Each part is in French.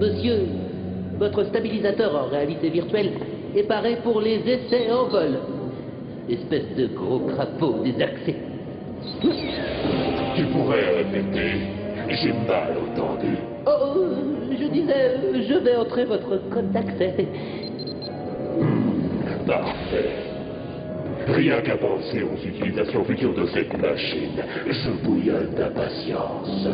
Monsieur, votre stabilisateur en réalité virtuelle est paré pour les essais en vol. Espèce de gros crapaud désaxé. Tu pourrais répéter. J'ai mal entendu. Oh, je disais, je vais entrer votre code d'accès. Parfait. Rien qu'à penser aux utilisations futures de cette machine, je bouillonne d'impatience.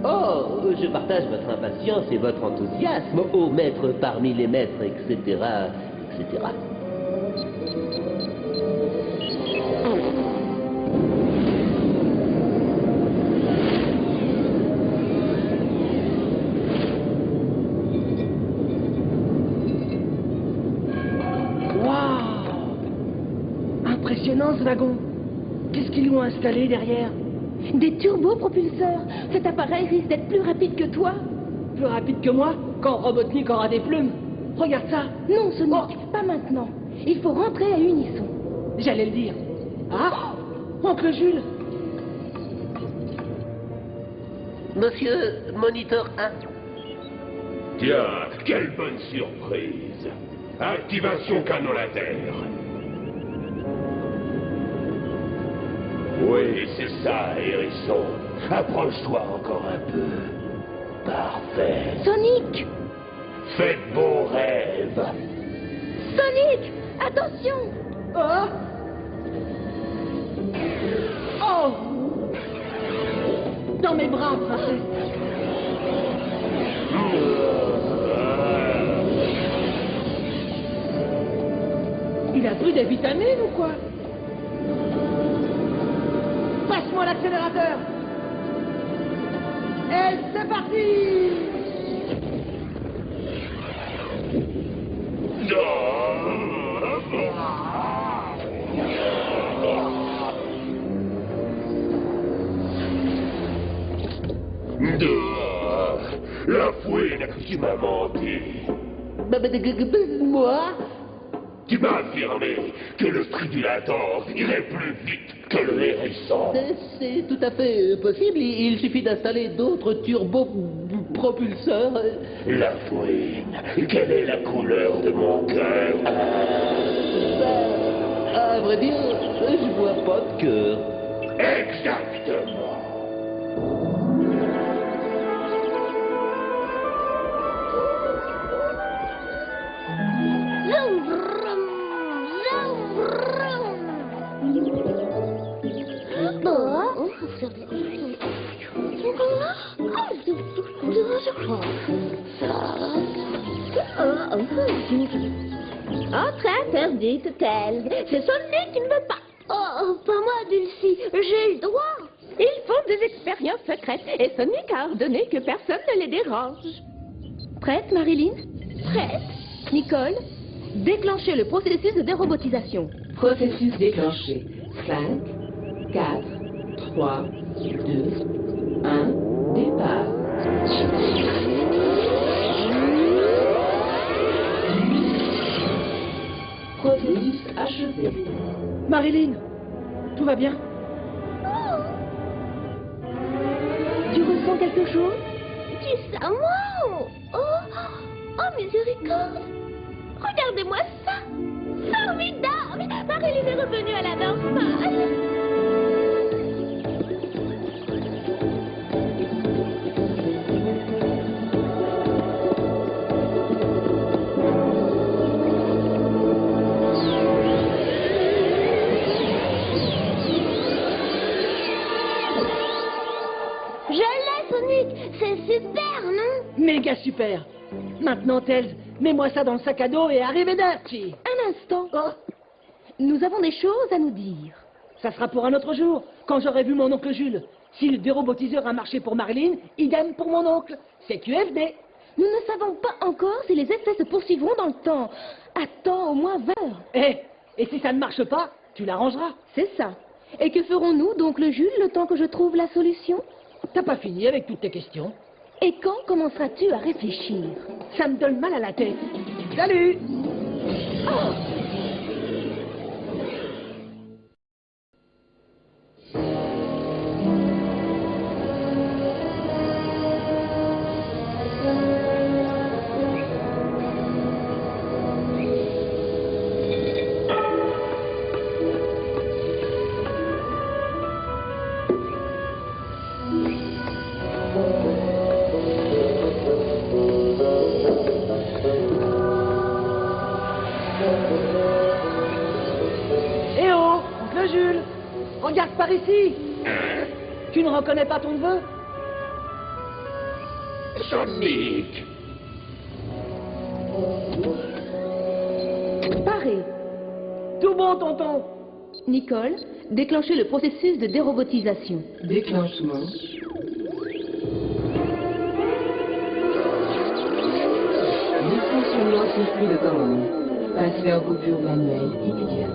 Oh, je partage votre impatience et votre enthousiasme, ô maître parmi les maîtres, etc., etc. Impressionnant ce wagon. Qu'est-ce qu'ils lui ont installé derrière? Des turbopropulseurs. Cet appareil risque d'être plus rapide que toi. Plus rapide que moi quand Robotnik aura des plumes. Regarde ça. Non, Sonic, pas maintenant. Il faut rentrer à Unisson. J'allais le dire. Ah, Oncle Jules. Monsieur, moniteur 1. Tiens, quelle bonne surprise. Activation canon laser. Oui, c'est ça, hérisson. Approche-toi encore un peu. Parfait. Sonic! Faites beaux rêves. Sonic! Attention! Oh! Oh! Dans mes bras, princesse. Il a pris des vitamines ou quoi? Passe-moi l'accélérateur. Et c'est parti. La fouine, tu m'as menti. Moi? Tu m'as affirmé que le stridulator irait plus vite que le hérisson. C'est tout à fait possible. Il suffit d'installer d'autres turbopropulseurs. La fouine, quelle est la couleur de mon cœur? À vrai dire, je vois pas de cœur. Exactement. Zoom, vroom, zoom, vroom. Entrée interdite, telle. C'est Sonic qui ne veut pas. Oh, pas moi, Dulcie. J'ai le droit. Ils font des expériences secrètes et Sonic a ordonné que personne ne les dérange. Prête, Marilyn? Prête. Nicole? Déclenchez le processus de dérobotisation. Processus déclenché. 5, 4, 3, 2, 1, départ. Processus achevé. Marilyn, tout va bien? Tu ressens quelque chose? Du savon. Oh, miséricorde. Regardez-moi ça. Formidable. Marilyn est revenue à la normale. Je l'ai, Sonic. C'est super, non? Méga super. Maintenant, Tails, mets-moi ça dans le sac à dos et arrivederci. Un instant. Nous avons des choses à nous dire. Ça sera pour un autre jour, quand j'aurai vu mon oncle Jules. Si le dérobotiseur a marché pour Marilyn, idem pour mon oncle. C'est QFD. Nous ne savons pas encore si les effets se poursuivront dans le temps. Attends au moins 20 heures. Et si ça ne marche pas, tu l'arrangeras. C'est ça. Et que ferons-nous, donc, le Jules, le temps que je trouve la solution? T'as pas fini avec toutes tes questions. Et quand commenceras-tu à réfléchir? Ça me donne mal à la tête. Salut! Oh! Regarde par ici. Tu ne reconnais pas ton neveu? Sonic! Paré. Tout bon, tonton. Nicole, déclenchez le processus de dérobotisation. Déclenchement. Dysfonctionnement circuit de commande. Passez en coupure manuelle immédiate.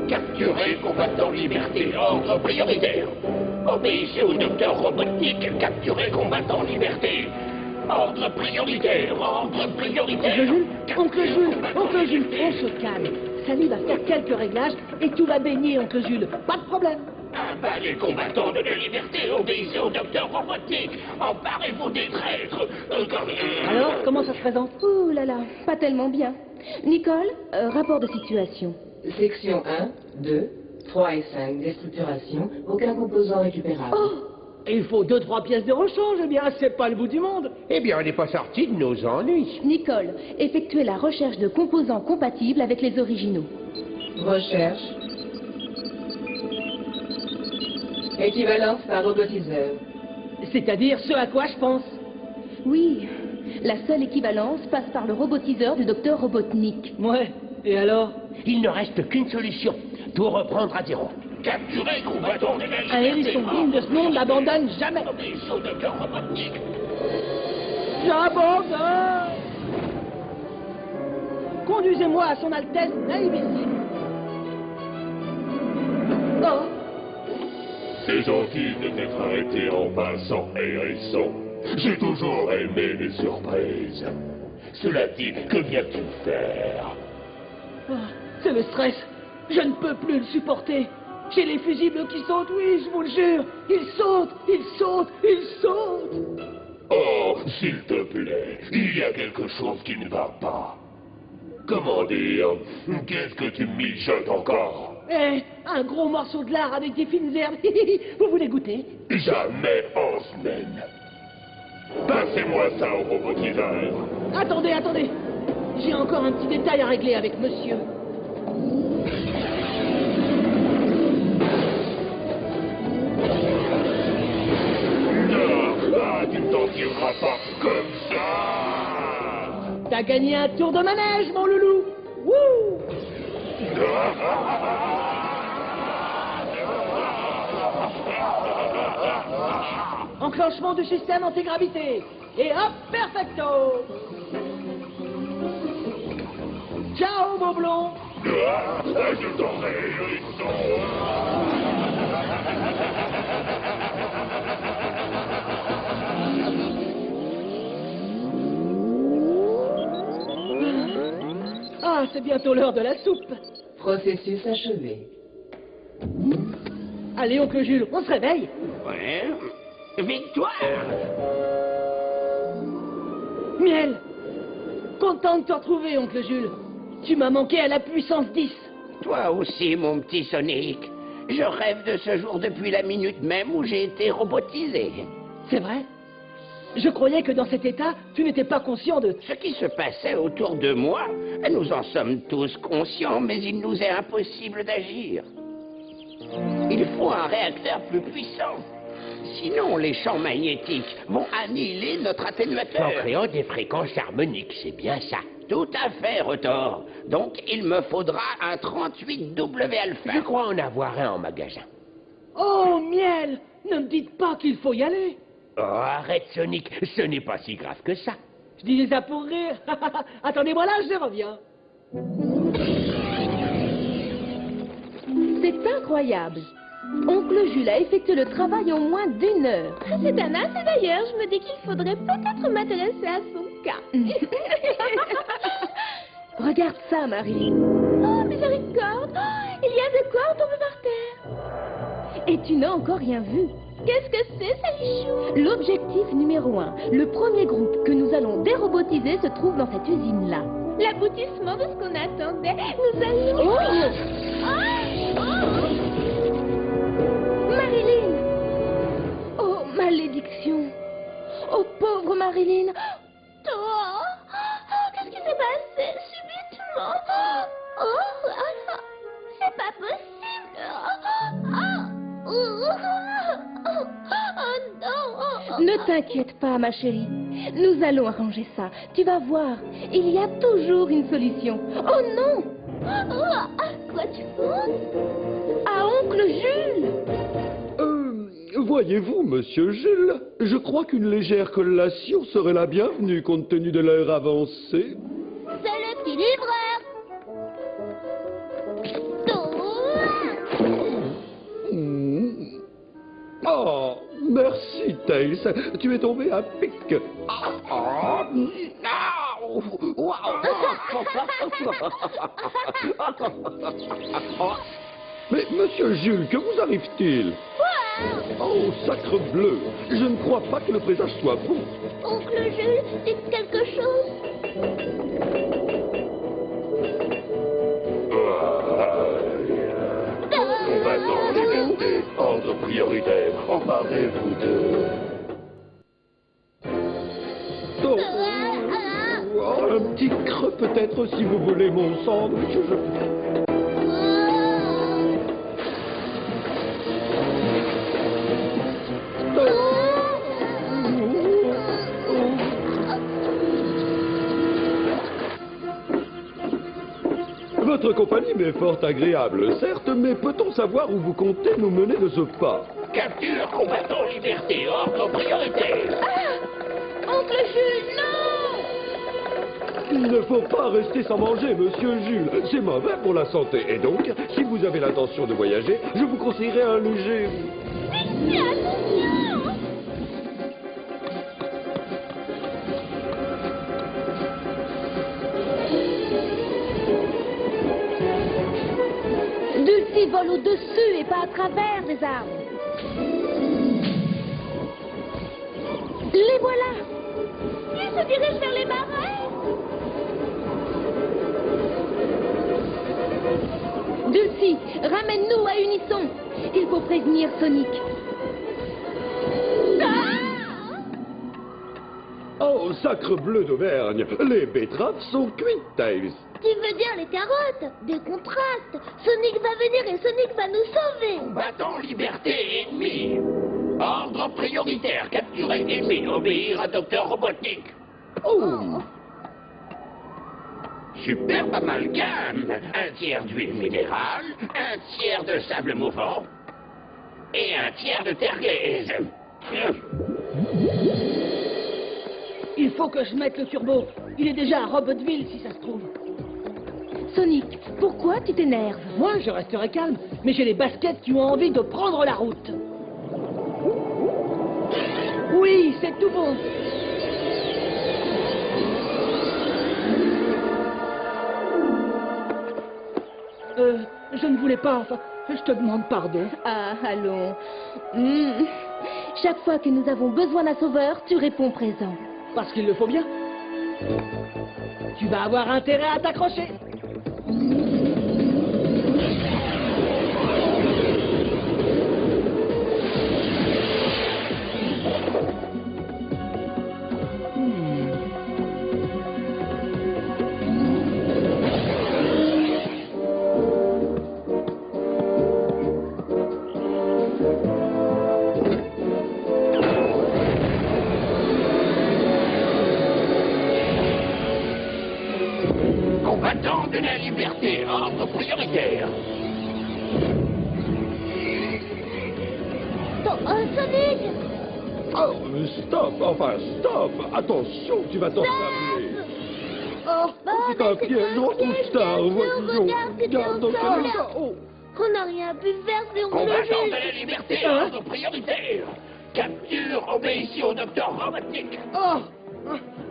Capturez combattant liberté, ordre prioritaire. Obéissez au docteur Robotnik, capturez combattant liberté. Ordre prioritaire, ordre prioritaire. Oncle Jules, on se calme. Sally va faire quelques réglages et tout va baigner, oncle Jules. Pas de problème. Les combattants de la liberté, obéissez au docteur Robotnik. Emparez-vous des traîtres. Alors, comment ça se présente? Ouh là là, pas tellement bien. Nicole, rapport de situation. Section 1, 2, 3 et 5, déstructuration. Aucun composant récupérable. Oh, Il faut 2-3 pièces de rechange, eh bien, c'est pas le bout du monde. Eh bien, on n'est pas sorti de nos ennuis. Nicole, effectuez la recherche de composants compatibles avec les originaux. Recherche. Équivalence par robotiseur. C'est-à-dire ce à quoi je pense. Oui, la seule équivalence passe par le robotiseur du docteur Robotnik. Ouais, et alors? Il ne reste qu'une solution. Tout reprendre à zéro. Capturez combattant de la liberté. Un hérisson digne de ce nom n'abandonne jamais. Obéissez au docteur Robotnik. J'abandonne. Conduisez-moi à son Altesse naïvissime. Oh, C'est gentil de t'être arrêté en passant, hérisson. J'ai toujours aimé les surprises. Cela dit, que viens-tu faire? c'est le stress. Je ne peux plus le supporter. J'ai les fusibles qui sautent, oui, je vous le jure. Ils sautent, ils sautent, ils sautent. Oh, s'il te plaît, il y a quelque chose qui ne va pas. Comment dire? Qu'est-ce que tu mijotes encore? Eh, un gros morceau de lard avec des fines herbes. Vous voulez goûter? Jamais en semaine. Passez-moi ça au robotiseur. Attendez, attendez. J'ai encore un petit détail à régler avec monsieur. Tu ne t'en tireras pas comme ça. T'as gagné un tour de manège, mon loulou. Wouh! Enclenchement du système antigravité. Et hop, perfecto. Ciao, mon blond. Je t'aurai, hérisson. Ah, c'est bientôt l'heure de la soupe. Processus achevé. Allez, oncle Jules, on se réveille. Ouais. Victoire. Miel. Content de te retrouver, oncle Jules. Tu m'as manqué à la puissance 10. Toi aussi, mon petit Sonic. Je rêve de ce jour depuis la minute même où j'ai été robotisé. C'est vrai? Je croyais que dans cet état, tu n'étais pas conscient de... Ce qui se passait autour de moi, nous en sommes tous conscients, mais il nous est impossible d'agir. Il faut un réacteur plus puissant. Sinon, les champs magnétiques vont annihiler notre atténuateur. En créant des fréquences harmoniques, c'est bien ça. Tout à fait, Rotor. Donc, il me faudra un 38W alpha. Je crois en avoir un en magasin. Oh, Miel! Ne me dites pas qu'il faut y aller. Oh, arrête, Sonic. Ce n'est pas si grave que ça. Je dis ça pour rire. Attendez-moi là, je reviens. C'est incroyable. Oncle Jules a effectué le travail en moins d'1 heure. C'est un as d'ailleurs, je me dis qu'il faudrait peut-être m'intéresser à son cas. Regarde ça, Marie. Oh, miséricorde. Oh, il y a de quoi tomber par terre. Et tu n'as encore rien vu. Qu'est-ce que c'est, Salichou? L'objectif numéro 1, le premier groupe que nous allons dérobotiser se trouve dans cette usine-là. L'aboutissement de ce qu'on attendait, nous allons... Marilyn! Oh, malédiction! Oh, pauvre Marilyn! Oh, qu'est-ce qui s'est passé subitement? Ne t'inquiète pas, ma chérie. Nous allons arranger ça. Tu vas voir, il y a toujours une solution. Oh non! À quoi tu penses? À oncle Jules! Voyez-vous, monsieur Jules, je crois qu'une légère collation serait la bienvenue compte tenu de l'heure avancée. C'est le petit livreur! Oh, merci, Tails. Tu es tombé à pic. Mais, monsieur Jules, que vous arrive-t-il? Oh, sacre bleu! Je ne crois pas que le présage soit bon. Oncle Jules, dites quelque chose? Combattants, liberté, ordre prioritaire, emparez-vous d'eux. Oh, un petit creux peut-être si vous voulez mon sandwich. Votre compagnie m'est fort agréable, certes, mais peut-on savoir où vous comptez nous mener de ce pas? Capture, combattant, liberté, ordre prioritaire. Oncle Jules, non! Il ne faut pas rester sans manger, monsieur Jules. C'est mauvais pour la santé. Et donc, si vous avez l'intention de voyager, je vous conseillerais un léger... Mais attention! Dulcie vole au-dessus et pas à travers les arbres. Les voilà! Ils se dirigent vers les marais! Dulcie, ramène-nous à Unisson. Il faut prévenir Sonic. Oh, sacre bleu d'Auvergne. Les betteraves sont cuites, Tails. Tu veux dire les carottes? Des contrastes. Sonic va venir et Sonic va nous sauver. Combattant, liberté, ennemi. Ordre prioritaire, capturer ennemi, obéir à Docteur Robotnik. Oh, Superbe amalgame. Un tiers d'huile minérale, un tiers de sable mouvant et un tiers de terre glaise. Il faut que je mette le turbo. Il est déjà à Robotville, si ça se trouve. Sonic, pourquoi tu t'énerves? Moi, je resterai calme, mais j'ai les baskets qui ont envie de prendre la route. Oui, c'est tout bon. Je ne voulais pas, enfin, je te demande pardon. Ah, allons. Chaque fois que nous avons besoin d'un sauveur, tu réponds présent. Parce qu'il le faut bien. Tu vas avoir intérêt à t'accrocher. Combattant de la liberté, ordre prioritaire. Sonic! oh, stop, enfin, stop. Attention, tu vas t'enflammer. Oh, C'est un piège, on retrouve tard, voyons. Regarde dans quel état. Oh. On n'a rien pu faire si on Combattant de la liberté, ordre prioritaire. Capture, obéissez au Docteur Robotnik. Oh!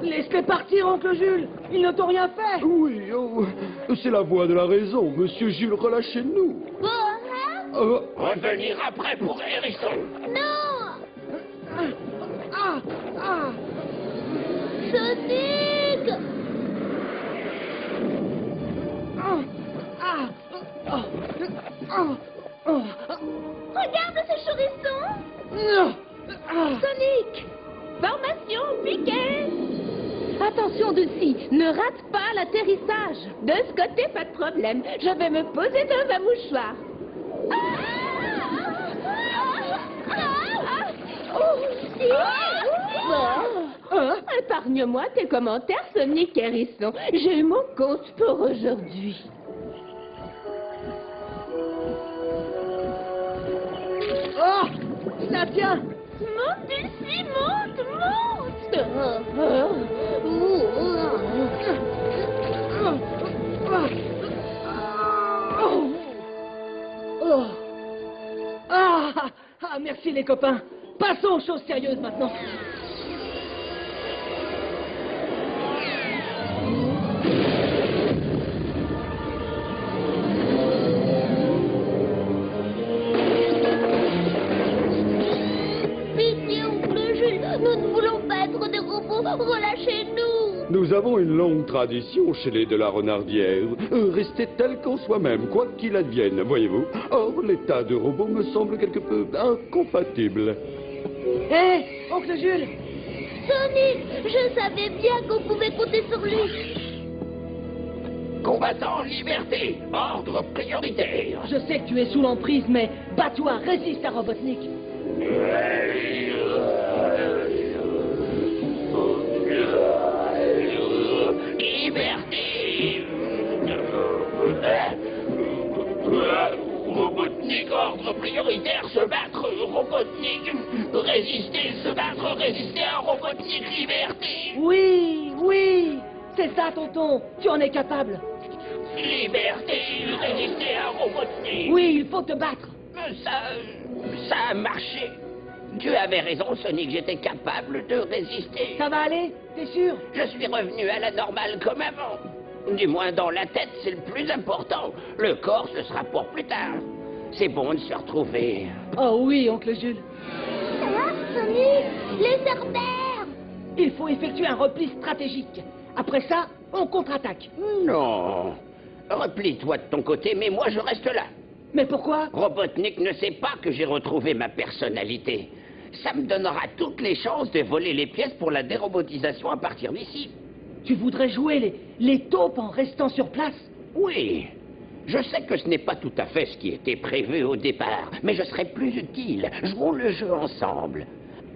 Laisse-les partir, oncle Jules. Ils ne t'ont rien fait. Oui, oh, c'est la voix de la raison. Monsieur Jules, relâchez-nous. Revenir après pour Hérisson. Non! Ah! Sonic! Regarde ce chourisson! Sonic! Formation piquée! Attention, Dulcie, ne rate pas l'atterrissage. De ce côté, pas de problème. Je vais me poser dans un mouchoir. Oh, épargne-moi tes commentaires, Sonic Hérisson. J'ai eu mon compte pour aujourd'hui. Oh, ça tient. Monte, Dulcie, monte, monte. Oh. Ah, merci les copains. Passons aux choses sérieuses maintenant. Pitié, oncle Jules, nous ne voulons pas être des robots. Relâchez-nous. Nous avons une longue tradition chez les de la Renardière. Rester tel qu'en soi-même, quoi qu'il advienne, voyez-vous. Or, l'état de robot me semble quelque peu incompatible. Hé, oncle Jules. Sonic, je savais bien qu'on pouvait compter sur lui. Combattant en liberté, ordre prioritaire. Je sais que tu es sous l'emprise, mais bats-toi, résiste à Robotnik. Liberté. Robotnik, ordre prioritaire, se battre, Robotnik. Résister, se battre, résister à Robotnik, liberté. Oui, c'est ça, tonton. Tu en es capable. Liberté, résister à Robotnik. Oui, il faut te battre. Ça a marché. Tu avais raison, Sonic, j'étais capable de résister. Ça va aller? T'es sûr? Je suis revenu à la normale comme avant. Du moins dans la tête, c'est le plus important. Le corps, ce sera pour plus tard. C'est bon de se retrouver. Oh oui, oncle Jules. Ah, Sonic, les cerbères. Il faut effectuer un repli stratégique. Après ça, on contre-attaque. Non. Replie-toi de ton côté, mais moi je reste là. Mais pourquoi? Robotnik ne sait pas que j'ai retrouvé ma personnalité. Ça me donnera toutes les chances de voler les pièces pour la dérobotisation à partir d'ici. Tu voudrais jouer les taupes en restant sur place? Oui. Je sais que ce n'est pas tout à fait ce qui était prévu au départ, mais je serai plus utile. Jouons le jeu ensemble.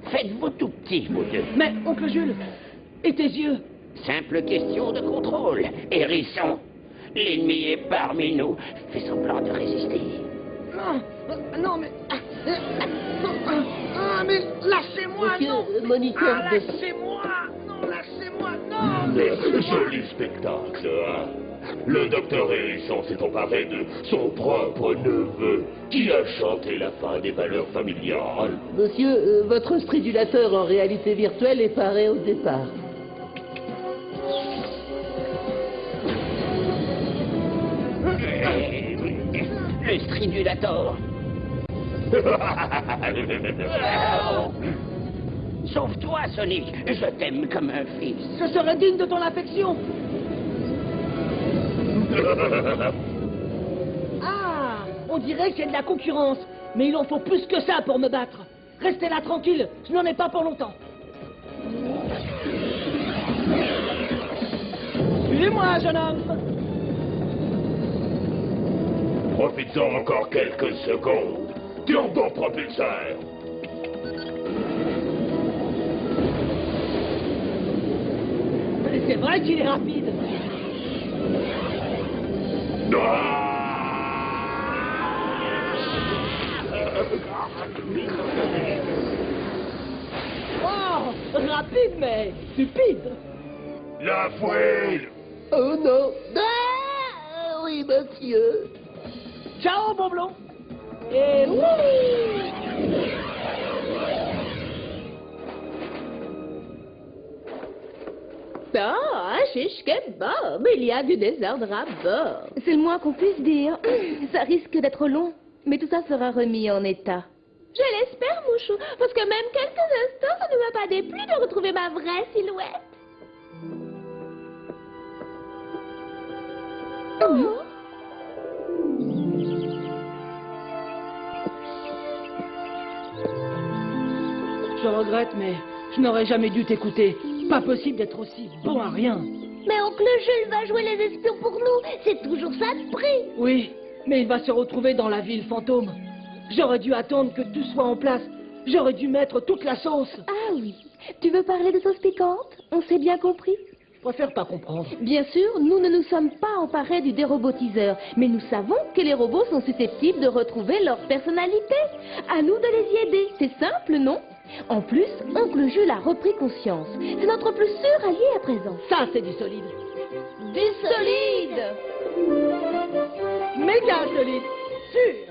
Faites-vous tout petit, vous deux. Mais, oncle Jules, et tes yeux? Simple question de contrôle. Hérisson, l'ennemi est parmi nous. Fais semblant de résister. Non, mais... mais lâchez-moi, non! Moniteur de... Lâchez-moi! Non, lâchez-moi, non! Joli spectacle, hein? Le docteur Hérisson s'est emparé de son propre neveu, qui a chanté la fin des valeurs familiales. Monsieur, votre stridulateur en réalité virtuelle est paré au départ. Le stridulator. Sauve-toi, Sonic. Je t'aime comme un fils. Je serai digne de ton affection! Ah! On dirait que c'est de la concurrence. Mais il en faut plus que ça pour me battre. Restez là tranquille, je n'en ai pas pour longtemps. Suivez-moi, jeune homme! Profites-en encore quelques secondes. Turbo propulseur. C'est vrai qu'il est rapide. Oh, rapide mais stupide. La fouille. Oh non! Ah, oui, monsieur! Ciao, Bonblon. Et wouh! Ah, chiche kebab, il y a du désordre à bord. C'est le moins qu'on puisse dire. Ça risque d'être long, mais tout ça sera remis en état. Je l'espère, Mouchou, parce que même quelques instants, ça ne m'a pas déplu de retrouver ma vraie silhouette. Oh. Je regrette, mais je n'aurais jamais dû t'écouter. Pas possible d'être aussi bon à rien. Mais oncle Jules va jouer les espions pour nous. C'est toujours ça de prix. Oui, mais il va se retrouver dans la ville fantôme. J'aurais dû attendre que tout soit en place. J'aurais dû mettre toute la sauce. Ah oui. Tu veux parler de sauce piquante? On s'est bien compris? Je préfère pas comprendre. Bien sûr, nous ne nous sommes pas emparés du dérobotiseur, mais nous savons que les robots sont susceptibles de retrouver leur personnalité. À nous de les y aider. C'est simple, non? En plus, Oncle Jules a repris conscience. C'est notre plus sûr allié à présent. Ça, c'est du solide. Du solide! Méga solide. Sûr.